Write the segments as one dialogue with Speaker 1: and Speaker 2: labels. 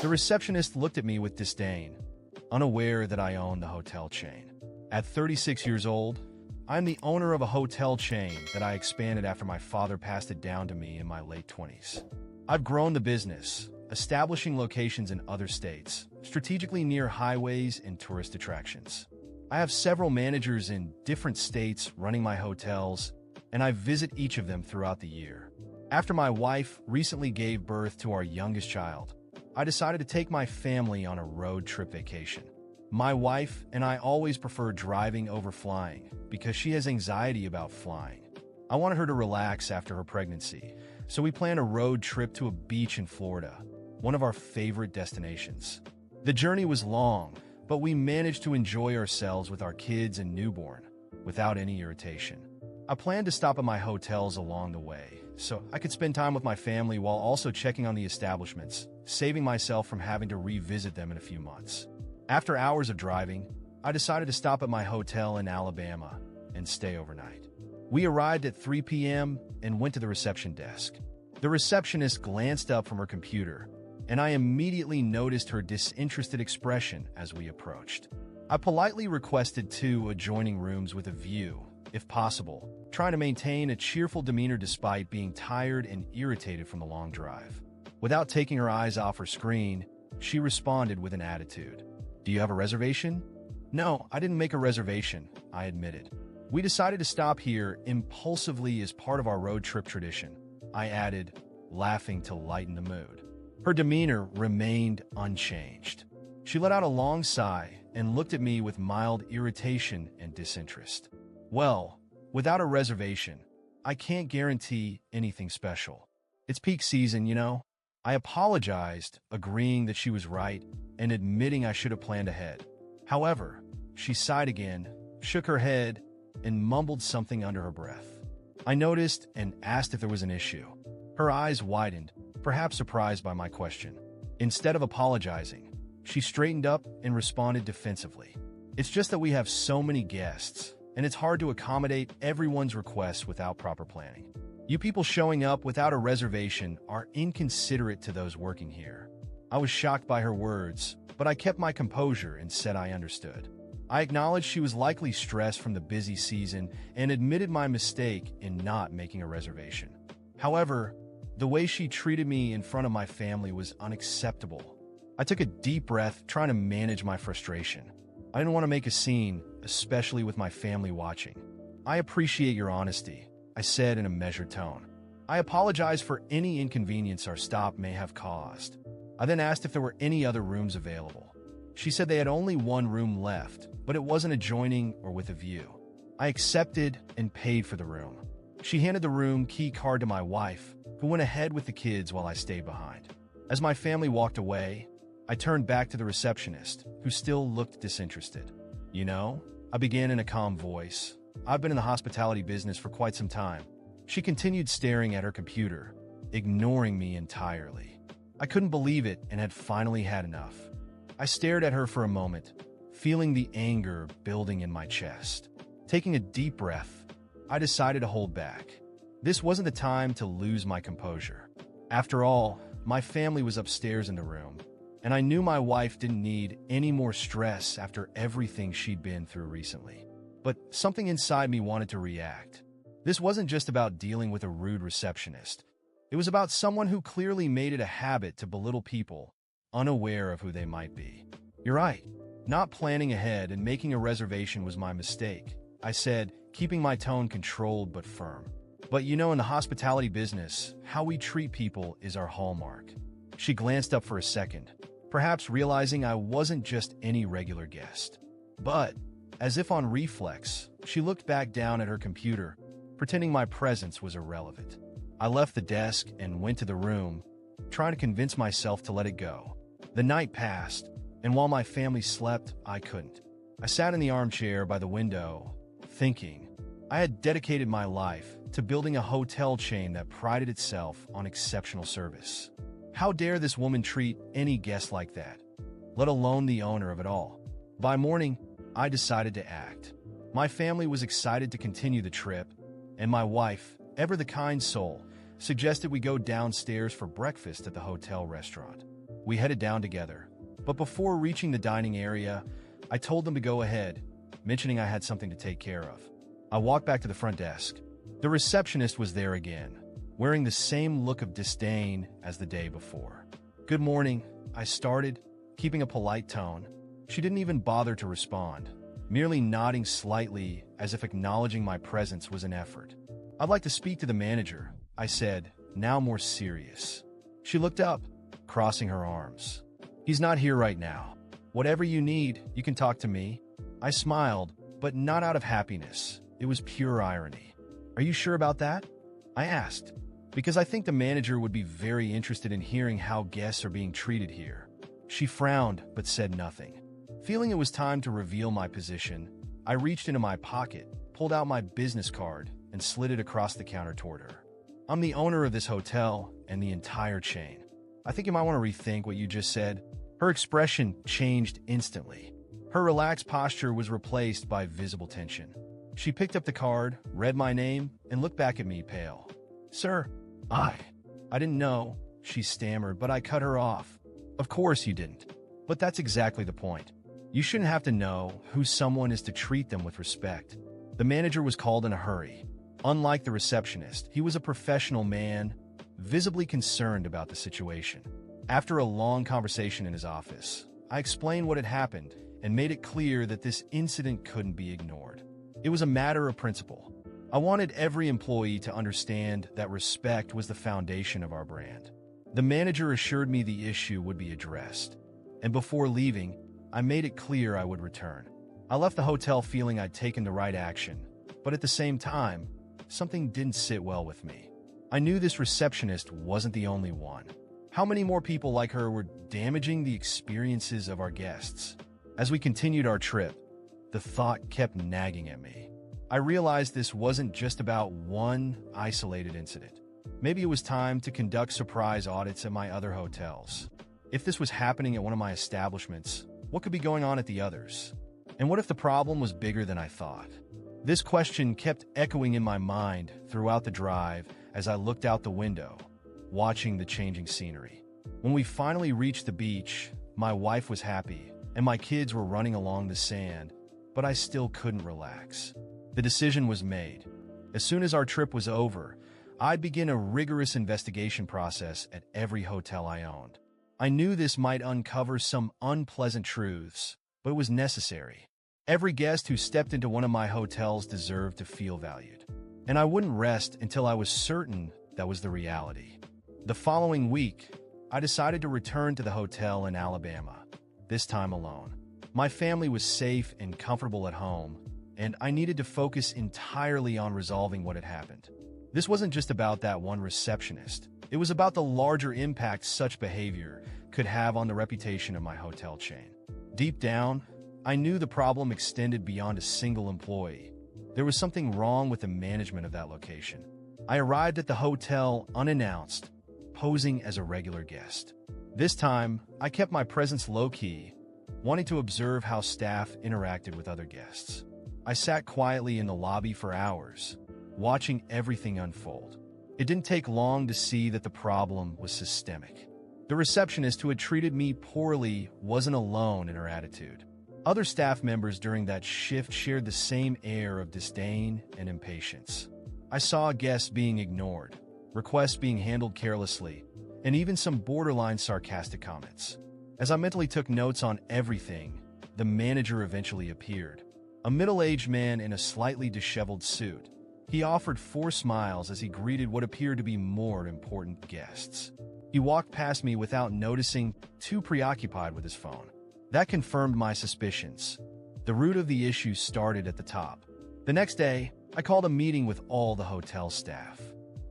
Speaker 1: The receptionist looked at me with disdain, unaware that I owned the hotel chain. At 36 years old, I'm the owner of a hotel chain that I expanded after my father passed it down to me in my late 20s. I've grown the business, establishing locations in other states, strategically near highways and tourist attractions. I have several managers in different states running my hotels, and I visit each of them throughout the year. After my wife recently gave birth to our youngest child, I decided to take my family on a road trip vacation. My wife and I always prefer driving over flying because she has anxiety about flying. I wanted her to relax after her pregnancy, so we planned a road trip to a beach in Florida, one of our favorite destinations. The journey was long, but we managed to enjoy ourselves with our kids and newborn without any irritation. I planned to stop at my hotels along the way, so I could spend time with my family while also checking on the establishments, saving myself from having to revisit them in a few months. After hours of driving, I decided to stop at my hotel in Alabama and stay overnight. We arrived at 3 p.m. and went to the reception desk. The receptionist glanced up from her computer, and I immediately noticed her disinterested expression as we approached. I politely requested 2 adjoining rooms with a view, if possible, trying to maintain a cheerful demeanor despite being tired and irritated from the long drive. Without taking her eyes off her screen, she responded with an attitude. "Do you have a reservation?" "No, I didn't make a reservation," I admitted. "We decided to stop here impulsively as part of our road trip tradition," I added, laughing to lighten the mood. Her demeanor remained unchanged. She let out a long sigh and looked at me with mild irritation and disinterest. "Well, without a reservation, I can't guarantee anything special. It's peak season, you know." I apologized, agreeing that she was right and admitting I should have planned ahead. However, she sighed again, shook her head, and mumbled something under her breath. I noticed and asked if there was an issue. Her eyes widened, perhaps surprised by my question. Instead of apologizing, she straightened up and responded defensively. "It's just that we have so many guests, and it's hard to accommodate everyone's requests without proper planning. You people showing up without a reservation are inconsiderate to those working here." I was shocked by her words, but I kept my composure and said I understood. I acknowledged she was likely stressed from the busy season and admitted my mistake in not making a reservation. However, the way she treated me in front of my family was unacceptable. I took a deep breath, trying to manage my frustration. I didn't want to make a scene, especially with my family watching. "I appreciate your honesty," I said in a measured tone. "I apologize for any inconvenience our stop may have caused." I then asked if there were any other rooms available. She said they had only 1 room left, but it wasn't adjoining or with a view. I accepted and paid for the room. She handed the room key card to my wife, who went ahead with the kids while I stayed behind. As my family walked away, I turned back to the receptionist, who still looked disinterested. "You know," I began in a calm voice, "I've been in the hospitality business for quite some time." She continued staring at her computer, ignoring me entirely. I couldn't believe it and had finally had enough. I stared at her for a moment, feeling the anger building in my chest. Taking a deep breath, I decided to hold back. This wasn't the time to lose my composure. After all, my family was upstairs in the room, and I knew my wife didn't need any more stress after everything she'd been through recently. But something inside me wanted to react. This wasn't just about dealing with a rude receptionist. It was about someone who clearly made it a habit to belittle people, unaware of who they might be. "You're right. Not planning ahead and making a reservation was my mistake," I said, keeping my tone controlled but firm. "But you know, in the hospitality business, how we treat people is our hallmark." She glanced up for a second, perhaps realizing I wasn't just any regular guest. But, as if on reflex, she looked back down at her computer, pretending my presence was irrelevant. I left the desk and went to the room, trying to convince myself to let it go. The night passed, and while my family slept, I couldn't. I sat in the armchair by the window, thinking. I had dedicated my life to building a hotel chain that prided itself on exceptional service. How dare this woman treat any guest like that, let alone the owner of it all? By morning, I decided to act. My family was excited to continue the trip, and my wife, ever the kind soul, suggested we go downstairs for breakfast at the hotel restaurant. We headed down together, but before reaching the dining area, I told them to go ahead, mentioning I had something to take care of. I walked back to the front desk. The receptionist was there again, wearing the same look of disdain as the day before. "Good morning," I started, keeping a polite tone. She didn't even bother to respond, merely nodding slightly as if acknowledging my presence was an effort. "I'd like to speak to the manager," I said, now more serious. She looked up, crossing her arms. "He's not here right now. Whatever you need, you can talk to me." I smiled, but not out of happiness. It was pure irony. "Are you sure about that?" I asked, because I think the manager would be very interested in hearing how guests are being treated here. She frowned, but said nothing. Feeling it was time to reveal my position, I reached into my pocket, pulled out my business card, and slid it across the counter toward her. "I'm the owner of this hotel and the entire chain. I think you might want to rethink what you just said." Her expression changed instantly. Her relaxed posture was replaced by visible tension. She picked up the card, read my name, and looked back at me, pale. "Sir, I didn't know," she stammered, but I cut her off. "Of course you didn't. But that's exactly the point. You shouldn't have to know who someone is to treat them with respect." The manager was called in a hurry. Unlike the receptionist, he was a professional man, visibly concerned about the situation. After a long conversation in his office, I explained what had happened and made it clear that this incident couldn't be ignored. It was a matter of principle. I wanted every employee to understand that respect was the foundation of our brand. The manager assured me the issue would be addressed, and before leaving, I made it clear I would return. I left the hotel feeling I'd taken the right action, but at the same time, something didn't sit well with me. I knew this receptionist wasn't the only one. How many more people like her were damaging the experiences of our guests? As we continued our trip, the thought kept nagging at me. I realized this wasn't just about one isolated incident. Maybe it was time to conduct surprise audits at my other hotels. If this was happening at one of my establishments, what could be going on at the others? And what if the problem was bigger than I thought? This question kept echoing in my mind throughout the drive as I looked out the window, watching the changing scenery. When we finally reached the beach, my wife was happy, and my kids were running along the sand, but I still couldn't relax. The decision was made. As soon as our trip was over, I'd begin a rigorous investigation process at every hotel I owned. I knew this might uncover some unpleasant truths, but it was necessary. Every guest who stepped into one of my hotels deserved to feel valued, and I wouldn't rest until I was certain that was the reality. The following week, I decided to return to the hotel in Alabama, this time alone. My family was safe and comfortable at home, and I needed to focus entirely on resolving what had happened. This wasn't just about that one receptionist. It was about the larger impact such behavior could have on the reputation of my hotel chain. Deep down, I knew the problem extended beyond a single employee. There was something wrong with the management of that location. I arrived at the hotel unannounced, posing as a regular guest. This time, I kept my presence low-key, wanting to observe how staff interacted with other guests. I sat quietly in the lobby for hours, watching everything unfold. It didn't take long to see that the problem was systemic. The receptionist who had treated me poorly wasn't alone in her attitude. Other staff members during that shift shared the same air of disdain and impatience. I saw guests being ignored, requests being handled carelessly, and even some borderline sarcastic comments. As I mentally took notes on everything, the manager eventually appeared. A middle-aged man in a slightly disheveled suit. He offered 4 smiles as he greeted what appeared to be more important guests. He walked past me without noticing, too preoccupied with his phone. That confirmed my suspicions. The root of the issue started at the top. The next day, I called a meeting with all the hotel staff.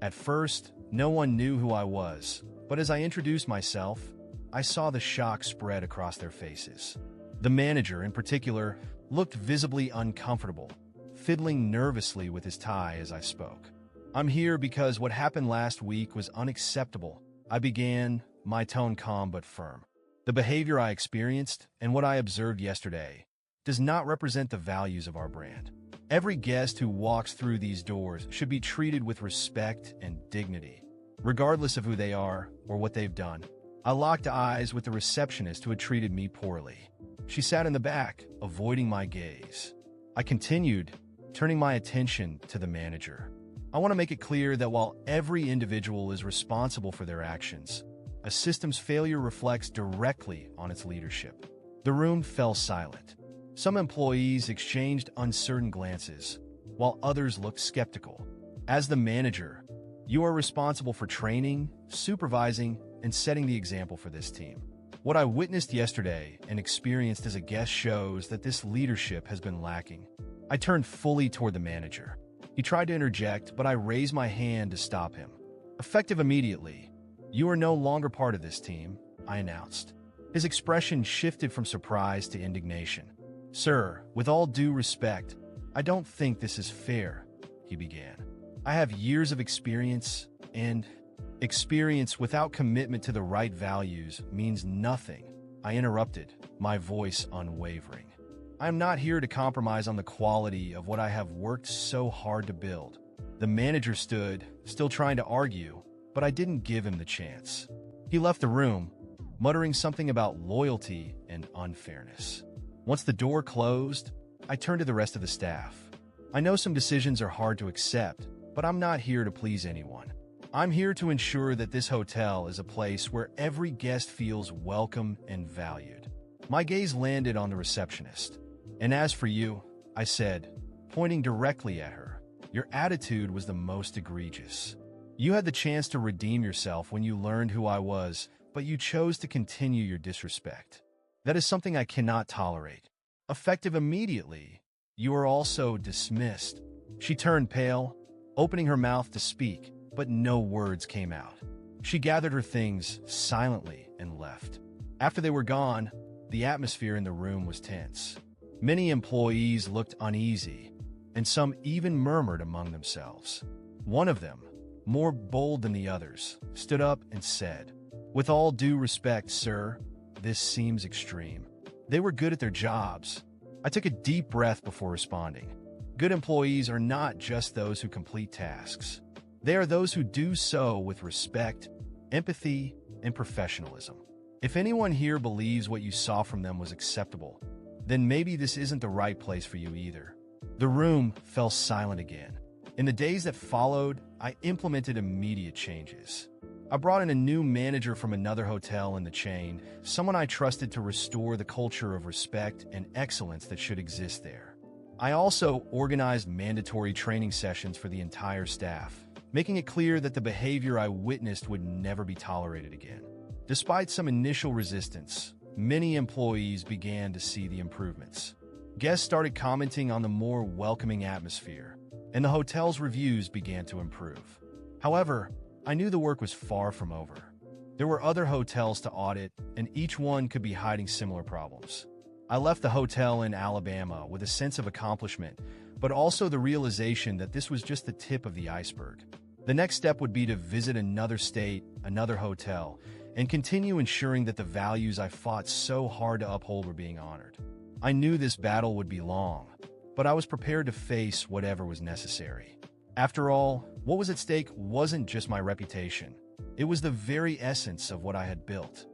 Speaker 1: At first, no one knew who I was, but as I introduced myself, I saw the shock spread across their faces. The manager, in particular, looked visibly uncomfortable, fiddling nervously with his tie as I spoke. "I'm here because what happened last week was unacceptable," I began, my tone calm but firm. "The behavior I experienced and what I observed yesterday does not represent the values of our brand. Every guest who walks through these doors should be treated with respect and dignity, regardless of who they are or what they've done." I locked eyes with the receptionist who had treated me poorly. She sat in the back, avoiding my gaze. I continued, turning my attention to the manager. I want to make it clear that while every individual is responsible for their actions, a system's failure reflects directly on its leadership. The room fell silent. Some employees exchanged uncertain glances, while others looked skeptical. As the manager, you are responsible for training, supervising, and setting the example for this team. What I witnessed yesterday and experienced as a guest shows that this leadership has been lacking. I turned fully toward the manager. He tried to interject, but I raised my hand to stop him. Effective immediately, you are no longer part of this team, I announced. His expression shifted from surprise to indignation. Sir, with all due respect, I don't think this is fair, he began. I have years of experience, and experience without commitment to the right values means nothing. I interrupted, my voice unwavering. I am not here to compromise on the quality of what I have worked so hard to build. The manager stood, still trying to argue, but I didn't give him the chance. He left the room, muttering something about loyalty and unfairness. Once the door closed, I turned to the rest of the staff. I know some decisions are hard to accept, but I'm not here to please anyone. I'm here to ensure that this hotel is a place where every guest feels welcome and valued. My gaze landed on the receptionist. And as for you, I said, pointing directly at her, your attitude was the most egregious. You had the chance to redeem yourself when you learned who I was, but you chose to continue your disrespect. That is something I cannot tolerate. Effective immediately, you are also dismissed. She turned pale, opening her mouth to speak, but no words came out. She gathered her things silently and left. After they were gone, the atmosphere in the room was tense. Many employees looked uneasy, and some even murmured among themselves. One of them, more bold than the others, stood up and said, "With all due respect, sir, this seems extreme." They were good at their jobs. I took a deep breath before responding. Good employees are not just those who complete tasks. They are those who do so with respect, empathy, and professionalism. If anyone here believes what you saw from them was acceptable, then maybe this isn't the right place for you either. The room fell silent again. In the days that followed, I implemented immediate changes. I brought in a new manager from another hotel in the chain, someone I trusted to restore the culture of respect and excellence that should exist there. I also organized mandatory training sessions for the entire staff, making it clear that the behavior I witnessed would never be tolerated again. Despite some initial resistance, many employees began to see the improvements. Guests started commenting on the more welcoming atmosphere, and the hotel's reviews began to improve. However, I knew the work was far from over. There were other hotels to audit, and each one could be hiding similar problems. I left the hotel in Alabama with a sense of accomplishment, but also the realization that this was just the tip of the iceberg. The next step would be to visit another state, another hotel, and continue ensuring that the values I fought so hard to uphold were being honored. I knew this battle would be long, but I was prepared to face whatever was necessary. After all, what was at stake wasn't just my reputation. It was the very essence of what I had built.